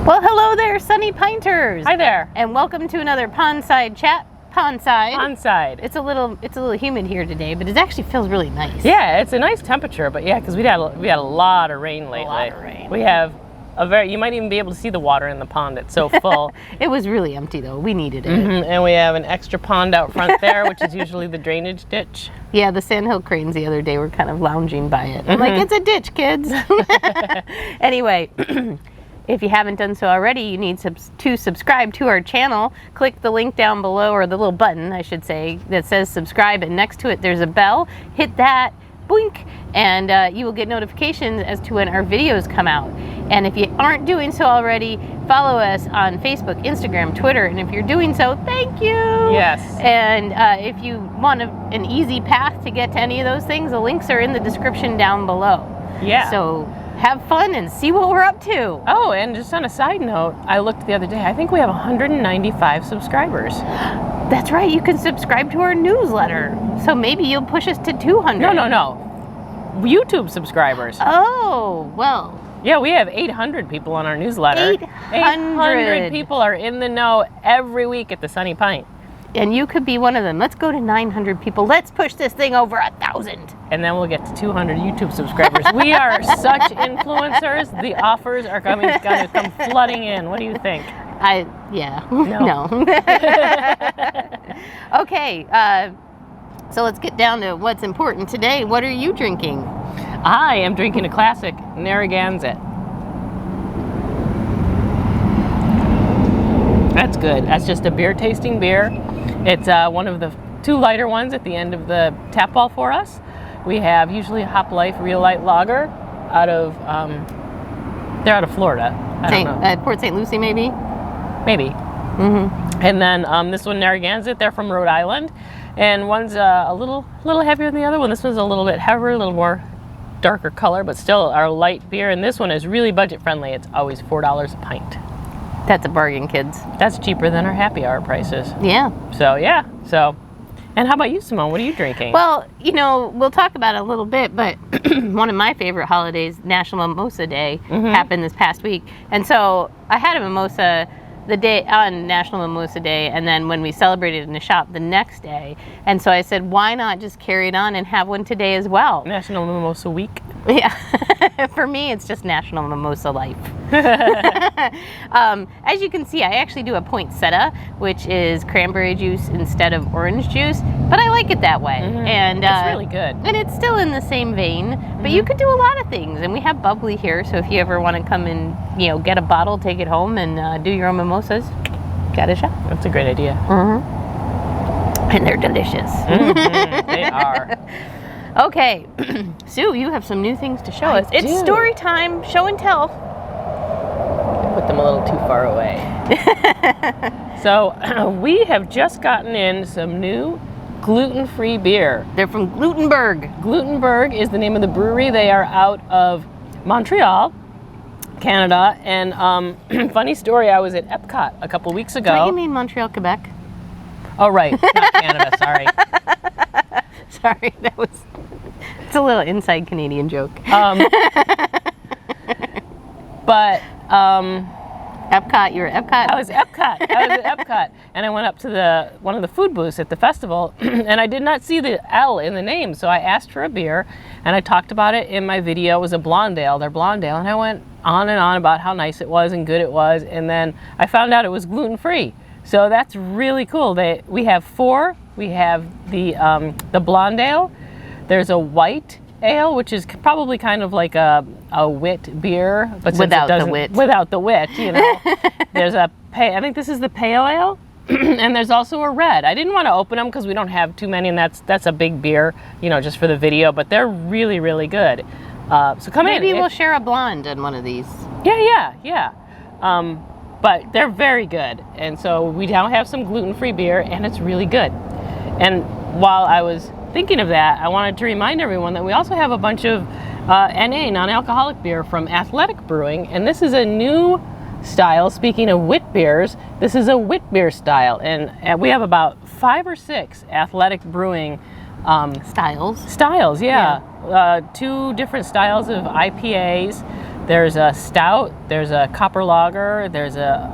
Well, hello there, Sunny Pinters. Hi there. And welcome to another Pondside chat. Pondside. Pondside. It's a little humid here today, but it actually feels really nice. Yeah, it's a nice temperature, but yeah, because we had a lot of rain lately. A lot of rain. We have you might even be able to see the water in the pond. It's so full. It was really empty though. We needed it. And we have an extra pond out front there, which is usually the drainage ditch. Yeah, the sandhill cranes the other day were kind of lounging by it. I'm like, it's a ditch, kids. Anyway. If you haven't done so already, you need to subscribe to our channel. Click the link down below, or the little button, I should say, that says subscribe, and next to it there's a bell. Hit that, boink, and you will get notifications as to when our videos come out. And if you aren't doing so already, follow us on Facebook, Instagram, Twitter, and if you're doing so, thank you! Yes. And if you want an easy path to get to any of those things, the links are in the description down below. Yeah. So have fun and see what we're up to. Oh, and just on a side note, I looked the other day. I think we have 195 subscribers. That's right. You can subscribe to our newsletter. So maybe you'll push us to 200. No. YouTube subscribers. Oh, well. Yeah, we have 800 people on our newsletter. 800 people are in the know every week at the Sunny Pint. And you could be one of them. Let's go to 900 people. Let's push this thing over 1,000. And then we'll get to 200 YouTube subscribers. We are such influencers. The offers are going to come flooding in. What do you think? Yeah. No. Okay. So let's get down to what's important today. What are you drinking? I am drinking a classic Narragansett. That's good. That's just a beer tasting beer. It's one of the two lighter ones at the end of the tap ball for us. We have usually a Hop Life Real Light Lager out of, they're out of Florida. I don't know. Port St. Lucie, maybe? Maybe. And then this one, Narragansett, they're from Rhode Island. And one's a little heavier than the other one. This one's a little bit heavier, a little more darker color, but still our light beer. And this one is really budget friendly. It's always $4 a pint. That's a bargain, kids. That's cheaper than our happy hour prices. Yeah. So, and how about you, Simone? What are you drinking? Well, we'll talk about it a little bit, but one of my favorite holidays, National Mimosa Day, happened this past week. And so I had a mimosa the day on National Mimosa Day, and then when we celebrated in the shop the next day. And so I said, why not just carry it on and have one today as well? National Mimosa Week. Yeah. For me, it's just National Mimosa Life. As you can see, I actually do a poinsettia, which is cranberry juice instead of orange juice, but I like it that way. And it's really good. And it's still in the same vein, but you could do a lot of things. And we have bubbly here, so if you ever want to come and get a bottle, take it home, and do your own mimosas, got a shot. That's a great idea. And they're delicious. They are. Okay, Sue, you have some new things to show us. It's story time, show and tell. Put them a little too far away. So we have just gotten in some new gluten-free beer. They're from Glutenberg. Glutenberg is the name of the brewery. They are out of Montreal, Canada. And funny story, I was at Epcot a couple weeks ago. Don't you mean Montreal, Quebec? Oh, right. Not Canada, sorry. Sorry, it's a little inside Canadian joke. But Epcot, you're at Epcot? I was at Epcot, and I went up to one of the food booths at the festival, and I did not see the L in the name, so I asked for a beer, and I talked about it in my video. It was a blonde ale, their blonde ale, and I went on and on about how nice it was and good it was, and then I found out it was gluten-free. So that's really cool. We have four. We have the blonde ale. There's a white ale, which is probably kind of like a wit beer, but without the wit. Without the wit, There's I think this is the pale ale, and there's also a red. I didn't want to open them because we don't have too many, and that's a big beer, just for the video. But they're really, really good. So come in. Maybe we'll share a blonde in one of these. Yeah. But they're very good, and so we now have some gluten-free beer, and it's really good. And while I was thinking of that, I wanted to remind everyone that we also have a bunch of NA, non-alcoholic beer from Athletic Brewing, and this is a new style. Speaking of wit beers, this is a wit beer style, and we have about 5 or 6 Athletic Brewing styles. Styles, yeah. 2 different styles of IPAs. There's a stout. There's a copper lager. There's a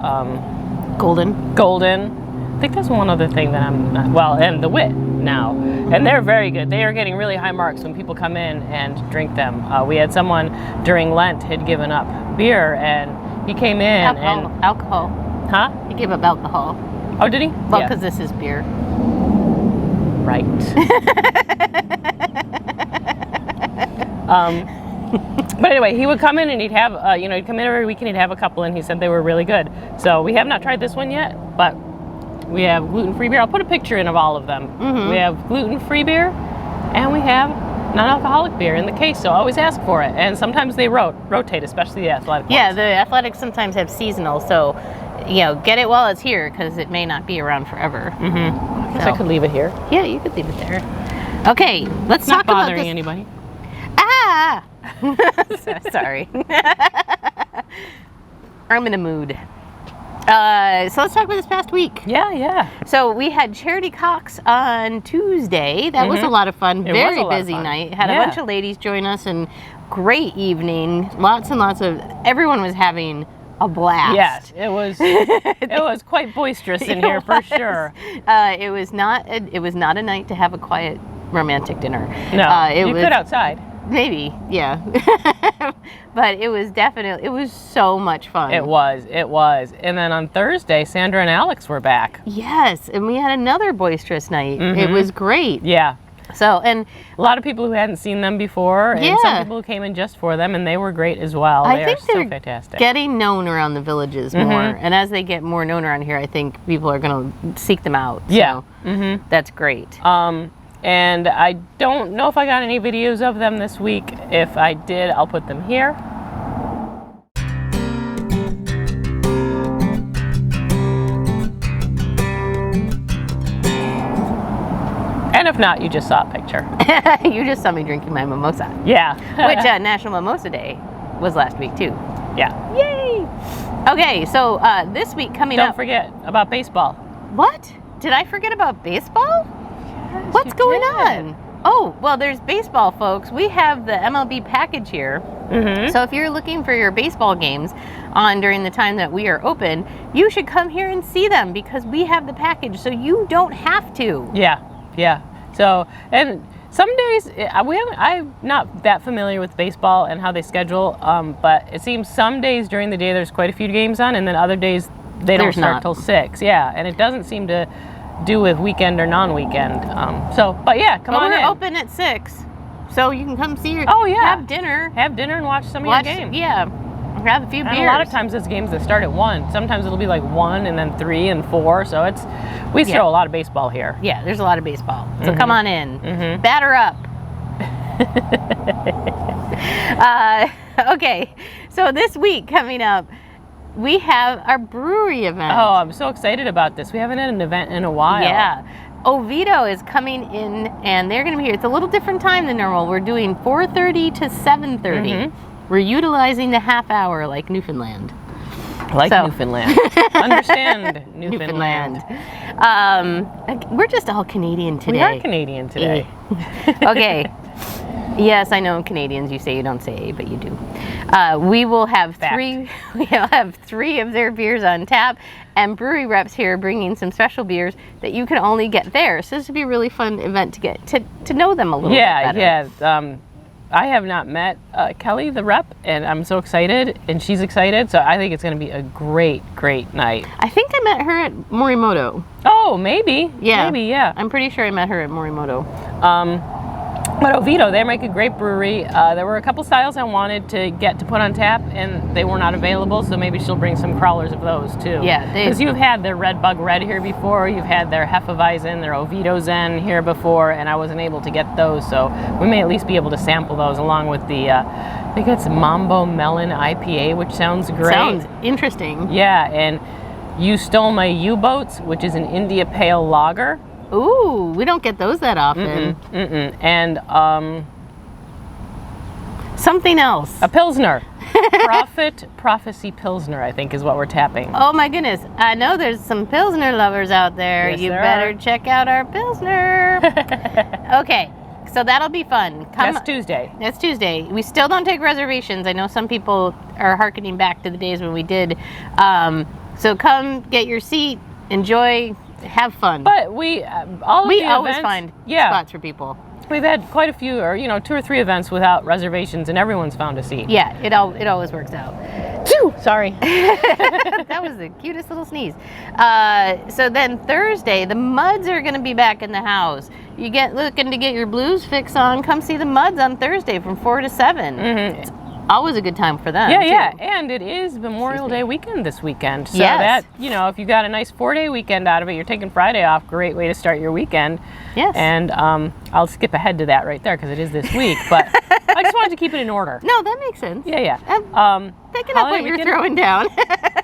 Golden. I think there's one other thing that I'm not, well, and the wit now. And they're very good. They are getting really high marks when people come in and drink them. We had someone during Lent had given up beer, and he came in Alcohol. Huh? He gave up alcohol. Oh, did he? Well, because this is beer. Right. But anyway, he would come in and he'd have, he'd come in every week and he'd have a couple, and he said they were really good. So we have not tried this one yet, but we have gluten-free beer. I'll put a picture in of all of them. We have gluten-free beer, and we have non-alcoholic beer in the case, so always ask for it. And sometimes they rotate, especially the athletic ones. Yeah, the athletics sometimes have seasonal, so, get it while it's here, because it may not be around forever. I guess I could leave it here. Yeah, you could leave it there. Okay, let's Not talk about bothering this. anybody. Ah! Sorry. I'm in a mood. So let's talk about this past week. Yeah. So we had Charity Cox on Tuesday. That was a lot of fun. It Very was a lot of busy fun. night. Had a bunch of ladies join us, and great evening. Lots and lots of, everyone was having a blast. Yes, it was quite boisterous in here for sure. It was not a night to have a quiet romantic dinner. No, it you was, could outside. Maybe, yeah. But it was so much fun. It was. And then on Thursday, Sandra and Alex were back. Yes, and we had another boisterous night. It was great. Yeah. So, and a lot of people who hadn't seen them before, and some people who came in just for them, and they were great as well. I think they're they're so fantastic. Getting known around the villages more, and as they get more known around here, I think people are going to seek them out. Yeah. So that's great. And I don't know if I got any videos of them this week. If I did, I'll put them here. And if not, you just saw a picture. You just saw me drinking my mimosa. Yeah. Which National Mimosa Day was last week too. Yeah. Yay! Okay, so this week coming up. Don't forget about baseball. What? Did I forget about baseball? Yes, What's you going did. on? Oh, well, there's baseball, folks. We have the MLB package here. So if you're looking for your baseball games on during the time that we are open, you should come here and see them because we have the package, so you don't have to. Yeah. So, and some days, I'm not that familiar with baseball and how they schedule, but it seems some days during the day there's quite a few games on, and then other days they don't start till 6. Yeah, and it doesn't seem to do with weekend or non-weekend. But yeah, come on in. We're open at 6, so you can come see your. Oh yeah. Have dinner And watch some of your games. Yeah, have a few beers. And a lot of times it's games that start at 1. Sometimes it'll be like 1 and then 3 and 4. So we throw a lot of baseball here. Yeah, there's a lot of baseball. So come on in. Batter up. Okay, so this week coming up, we have our brewery event. Oh, I'm so excited about this. We haven't had an event in a while. Yeah. Oviedo is coming in, and they're going to be here. It's a little different time than normal. We're doing 4:30 to 7:30. We're utilizing the half hour like Newfoundland. Newfoundland. Understand Newfoundland. We're just all Canadian today. We are Canadian today. Okay. Yes, I know Canadians. You say you don't say A, but you do. We will have three of their beers on tap, and brewery reps here bringing some special beers that you can only get there. So this would be a really fun event to get to know them a little bit better. Yeah. I have not met Kelly, the rep, and I'm so excited, and she's excited. So I think it's going to be a great, great night. I think I met her at Morimoto. Oh, maybe. Yeah. Maybe, yeah. I'm pretty sure I met her at Morimoto. But Oviedo, they make a great brewery. There were a couple styles I wanted to get to put on tap, and they were not available, so maybe she'll bring some crowlers of those, too. Yeah. Because you've had their Red Bug Red here before, you've had their Hefeweizen, their Oviedo Zen here before, and I wasn't able to get those, so we may at least be able to sample those along with the, I think it's Mambo Melon IPA, which sounds great. Sounds interesting. Yeah, and You Stole My U-Boats, which is an India Pale Lager. Ooh, we don't get those that often. And something else. a Pilsner. Prophecy Pilsner, I think, is what we're tapping. Oh my goodness. I know there's some Pilsner lovers out there. Yes, You there better are. check out our Pilsner. Okay. So that'll be fun. That's Tuesday. That's Tuesday. We still don't take reservations. I know some people are hearkening back to the days when we did. So come get your seat, enjoy, have fun. But we always find spots for people. We've had quite a few, or 2 or 3 events without reservations, and everyone's found a seat. Yeah, it always works out. Phew! Sorry. That was the cutest little sneeze. So then Thursday, the Muds are going to be back in the house. You looking to get your blues fix on, come see the Muds on Thursday from 4 to 7. Mm-hmm. It's always a good time for them. Yeah, and it is Memorial Day weekend this weekend. So that, if you got a nice 4-day weekend out of it, you're taking Friday off, great way to start your weekend. Yes. And I'll skip ahead to that right there because it is this week, but I just wanted to keep it in order. No, that makes sense. Yeah. Picking up what you're throwing down.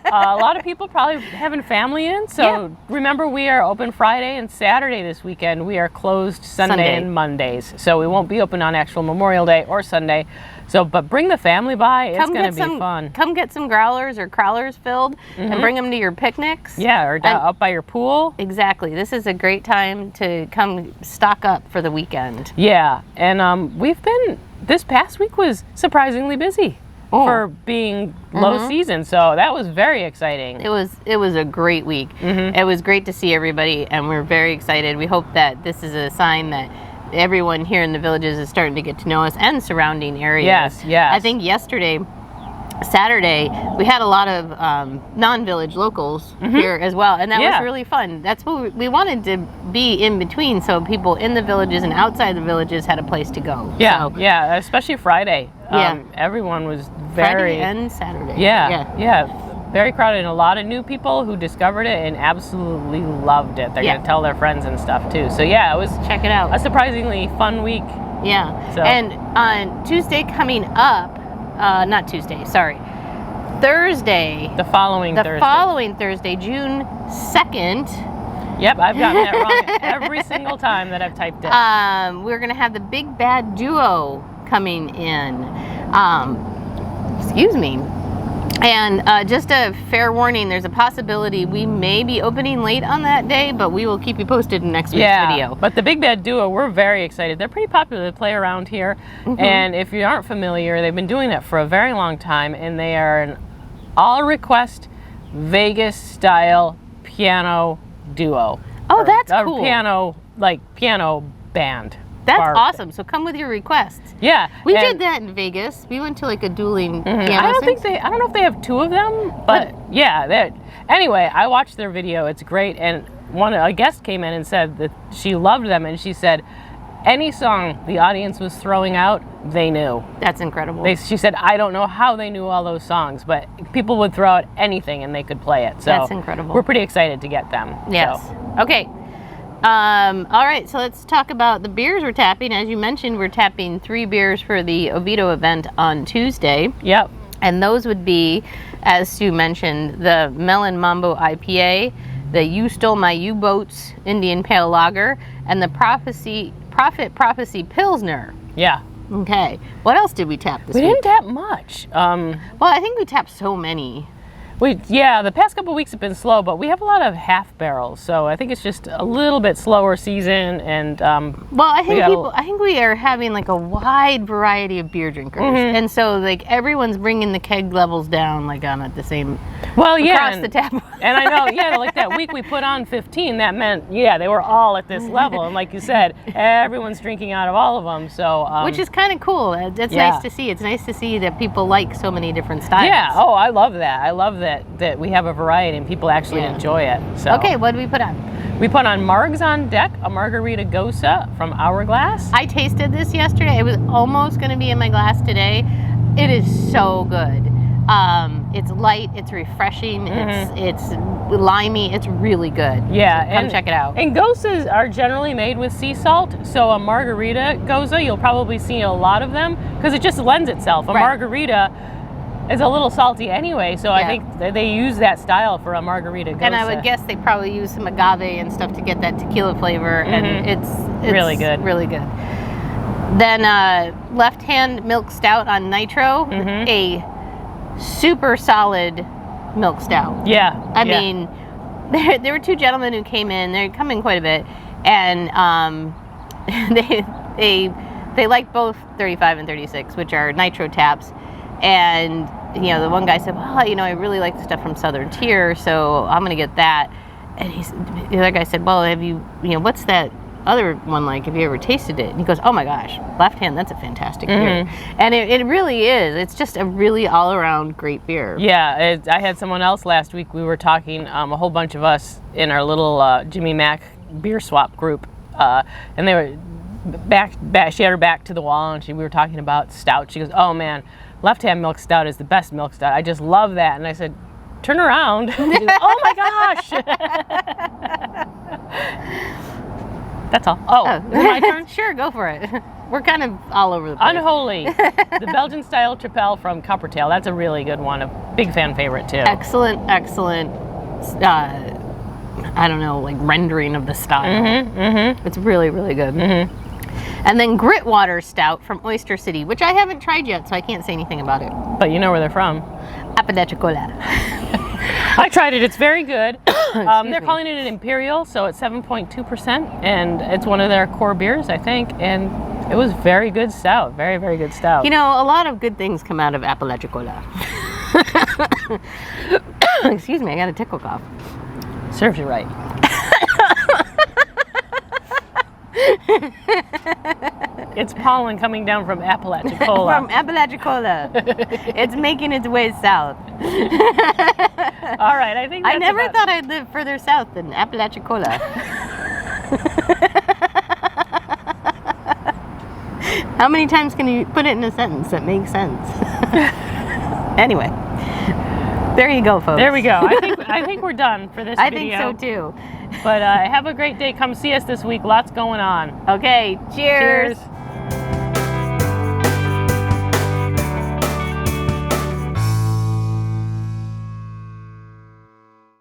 A lot of people probably having family in, so remember we are open Friday and Saturday this weekend. We are closed Sunday and Mondays, so we won't be open on actual Memorial Day or Sunday. So, but bring the family by. It's going to be fun. Come get some growlers or crowlers filled and bring them to your picnics. Yeah, or up by your pool. Exactly. This is a great time to come stock up for the weekend. Yeah, and this past week was surprisingly busy for being low season, so that was very exciting. It was a great week. It was great to see everybody, and we're very excited. We hope that this is a sign that everyone here in the villages is starting to get to know us and surrounding areas. Yes. I think Saturday, we had a lot of non-village locals here as well, and that was really fun. That's what we wanted to be in between, so people in the villages and outside the villages had a place to go. Yeah, especially Friday. Everyone was Friday and Saturday. Yeah. Very crowded, and a lot of new people who discovered it and absolutely loved it. They're going to tell their friends and stuff too. So it was check it out. A surprisingly fun week. Yeah. So. And on Tuesday coming up, not Tuesday, sorry, Thursday. The following Thursday, June 2nd. Yep, I've gotten that wrong every single time that I've typed it. We're going to have the Big Bad Duo coming in. Excuse me. And just a fair warning, there's a possibility we may be opening late on that day, but we will keep you posted in next week's video. But the Big Bad Duo, we're very excited. They're pretty popular to play around here. And if you aren't familiar, they've been doing that for a very long time, and they are an all-request Vegas-style piano duo. Oh, that's cool. Piano band. That's awesome. So come with your requests. Yeah. We did that in Vegas. We went to like a dueling piano. I don't know if they have 2 of them, but anyway, I watched their video. It's great. And a guest came in and said that she loved them, and she said any song the audience was throwing out, they knew. That's incredible. She said, I don't know how they knew all those songs, but people would throw out anything and they could play it. So that's incredible. We're pretty excited to get them. Yes. So. Okay. All right, so let's talk about the beers we're tapping. As you mentioned, we're tapping 3 beers for the Oviedo event on Tuesday. Yep. And those would be, as Sue mentioned, the Melon Mambo IPA, the You Stole My U-Boats Indian Pale Lager, and the Prophet Prophecy Pilsner. Yeah. Okay. What else did we tap this week? We didn't tap much. Well, I think we tapped so many. The past couple of weeks have been slow, but we have a lot of half barrels, so I think it's just a little bit slower season. And I think we are having like a wide variety of beer drinkers, and so like everyone's bringing the keg levels down like on at the same. Across the tap. And I know, like that week we put on 15, that meant they were all at this level, and like you said, everyone's drinking out of all of them. So which is kind of cool. It's nice to see. It's nice to see that people like so many different styles. Yeah. Oh, I love that. I love that we have a variety and people actually enjoy it. So okay, what did we put on? We put on Margs on Deck, a Margarita Gosa from Hourglass. I tasted this yesterday. It was almost going to be in my glass today. It is so good. It's light, it's refreshing, it's limey, it's really good. Yeah, so come check it out. And Gosas are generally made with sea salt, so a Margarita Gosa, you'll probably see a lot of them because it just lends itself. A Margarita is a little salty anyway, so I think they use that style for a Margarita Gosa. And I would guess they probably use some agave and stuff to get that tequila flavor, and it's really good. Really good. Then Left Hand Milk Stout on Nitro, a super solid milk stout. Yeah. I mean, there were 2 gentlemen who came in. They come in quite a bit, and they like both 35 and 36, which are nitro taps. And the one guy said, well, I really like the stuff from Southern Tier, so I'm gonna get that. And the other guy said, well, have you what's that other one like? Have you ever tasted it? And he goes, oh my gosh, Left Hand, that's a fantastic beer. And it really is. It's just a really all around great beer. Yeah, I had someone else last week. We were talking, a whole bunch of us in our little Jimmy Mac beer swap group, and they were she had her back to the wall, and we were talking about stout. She goes, oh man, Left Hand milk stout is the best milk stout. I just love that. And I said, turn around. She goes, oh my gosh. That's all. Oh, is it my turn? Sure, go for it. We're kind of all over the place. Unholy. The Belgian style Tripel from Coppertail. That's a really good one. A big fan favorite too. Excellent. I don't know, like rendering of the style. It's really, really good. And then Gritwater Stout from Oyster City, which I haven't tried yet, so I can't say anything about it. But you know where they're from. Apalachicola. I tried it. It's very good. They're calling it an Imperial, so it's 7.2%, and it's one of their core beers, I think, and it was very good stout. Very, very good stout. A lot of good things come out of Apalachicola. Excuse me, I got a tickle cough. Serves you right. It's pollen coming down from Apalachicola. From Apalachicola. It's making its way south. All right, I think that's I never thought I'd live further south than Apalachicola. How many times can you put it in a sentence that makes sense? Anyway, there you go, folks. There we go. I think we're done for this video. I think so too. But have a great day. Come see us this week. Lots going on. Okay, cheers.